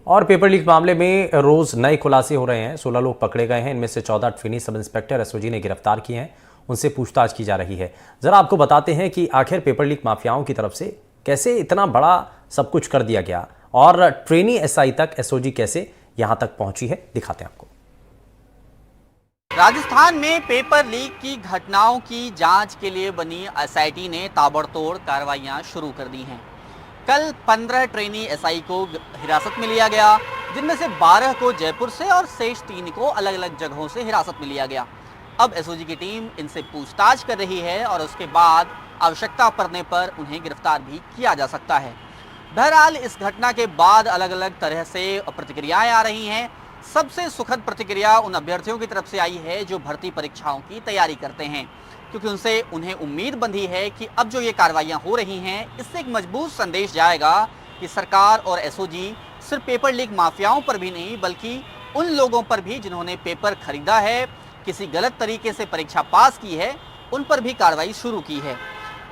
और paper leak मामले में रोज नए खुलासे हो रहे हैं। 16 लोग पकड़े गए हैं। इनमें से 14 ट्रेनी सब इंस्पेक्टर एसओजी ने गिरफ्तार किए हैं। उनसे पूछताछ की जा रही है। जरा आपको बताते हैं कि आखिर पेपर लीक माफियाओं की तरफ से कैसे इतना बड़ा सब कुछ कर दिया गया और ट्रेनी एसआई तक एसओजी कैसे यहां तक पहुंची है, दिखाते हैं आपको। राजस्थान में पेपर लीक की घटनाओं की जांच के लिए बनी एसआईटी ने ताबड़तोड़ कार्रवाइयां शुरू कर दी हैं। कल 15 ट्रेनी एसआई को हिरासत में लिया गया, जिनमें से 12 को जयपुर से और शेष 3 को अलग अलग जगहों से हिरासत में लिया गया। अब एसओजी की टीम इनसे पूछताछ कर रही है और उसके बाद आवश्यकता पड़ने पर उन्हें गिरफ्तार भी किया जा सकता है। बहरहाल इस घटना के बाद अलग अलग तरह से प्रतिक्रियाएं आ रही हैं। सबसे सुखद प्रतिक्रिया उन अभ्यर्थियों की तरफ से आई है जो भर्ती परीक्षाओं की तैयारी करते हैं, क्योंकि उनसे उन्हें उम्मीद बंधी है कि अब जो ये कार्रवाइयां हो रही हैं, इससे एक मजबूत संदेश जाएगा कि सरकार और एसओजी सिर्फ पेपर लीक माफियाओं पर भी नहीं, बल्कि उन लोगों पर भी जिन्होंने पेपर खरीदा है, किसी गलत तरीके से परीक्षा पास की है, उन पर भी कार्रवाई शुरू की है।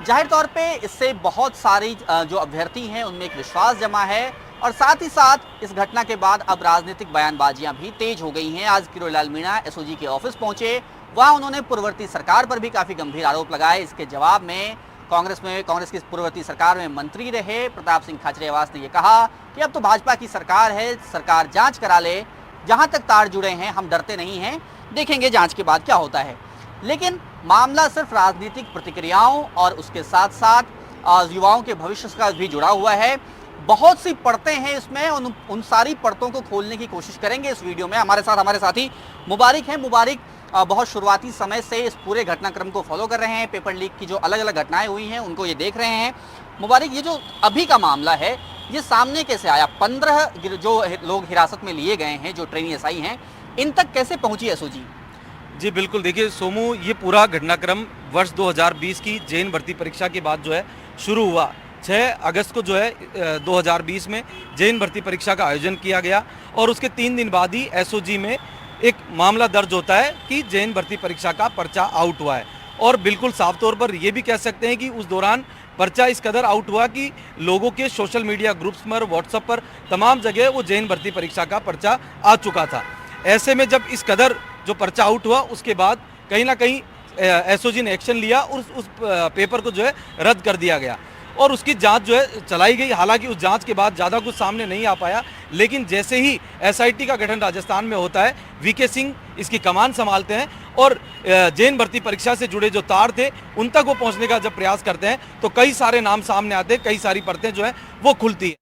जाहिर तौर पे इससे बहुत सारी जो अभ्यर्थी हैं उनमें एक विश्वास जमा है और साथ ही साथ इस घटना के बाद अब राजनीतिक बयानबाजियां भी तेज हो गई हैं। आज किरोड़ीलाल मीणा एसओजी के ऑफिस पहुंचे, वहां उन्होंने पूर्ववर्ती सरकार पर भी काफ़ी गंभीर आरोप लगाए। इसके जवाब में कांग्रेस की पूर्ववर्ती सरकार में मंत्री रहे प्रताप सिंह खाचरियावास ने यह कहा कि अब तो भाजपा की सरकार है, सरकार जांच करा ले, जहां तक तार जुड़े हैं हम डरते नहीं हैं, देखेंगे जांच के बाद क्या होता है। लेकिन मामला सिर्फ राजनीतिक प्रतिक्रियाओं और उसके साथ साथ युवाओं के भविष्य का भी जुड़ा हुआ है। बहुत सी परतें हैं इसमें, उन सारी परतों को खोलने की कोशिश करेंगे इस वीडियो में। हमारे साथ हमारे साथी मुबारिक हैं। मुबारिक बहुत शुरुआती समय से इस पूरे घटनाक्रम को फॉलो कर रहे हैं, पेपर लीक की जो अलग अलग घटनाएं हुई हैं उनको ये देख रहे हैं। मुबारिक, ये जो अभी का मामला है ये सामने कैसे आया? 15 जो लोग हिरासत में लिए गए हैं, जो ट्रेनी एसआई हैं, इन तक कैसे पहुंची एसओजी? जी बिल्कुल, देखिए सोमू, ये पूरा घटनाक्रम वर्ष 2020 की जैन भर्ती परीक्षा के बाद जो है शुरू हुआ। 6 अगस्त को जो है 2020 में जैन भर्ती परीक्षा का आयोजन किया गया और उसके 3 दिन बाद ही एसओजी में एक मामला दर्ज होता है कि जैन भर्ती परीक्षा का पर्चा आउट हुआ है। और बिल्कुल साफ तौर पर ये भी कह सकते हैं कि उस दौरान पर्चा इस कदर आउट हुआ कि लोगों के सोशल मीडिया ग्रुप्स पर, व्हाट्सएप पर, तमाम जगह वो जैन भर्ती परीक्षा का पर्चा आ चुका था। ऐसे में जब इस कदर जो पर्चा आउट हुआ, उसके बाद कहीं ना कहीं एसओजी ने एक्शन लिया और उस पेपर को जो है रद्द कर दिया गया और उसकी जांच जो है चलाई गई। हालांकि उस जांच के बाद ज़्यादा कुछ सामने नहीं आ पाया, लेकिन जैसे ही एसआईटी का गठन राजस्थान में होता है, वीके सिंह इसकी कमान संभालते हैं और जैन भर्ती परीक्षा से जुड़े जो तार थे उन तक वो पहुंचने का जब प्रयास करते हैं तो कई सारे नाम सामने आते हैं, कई सारी परतें जो है वो खुलती है।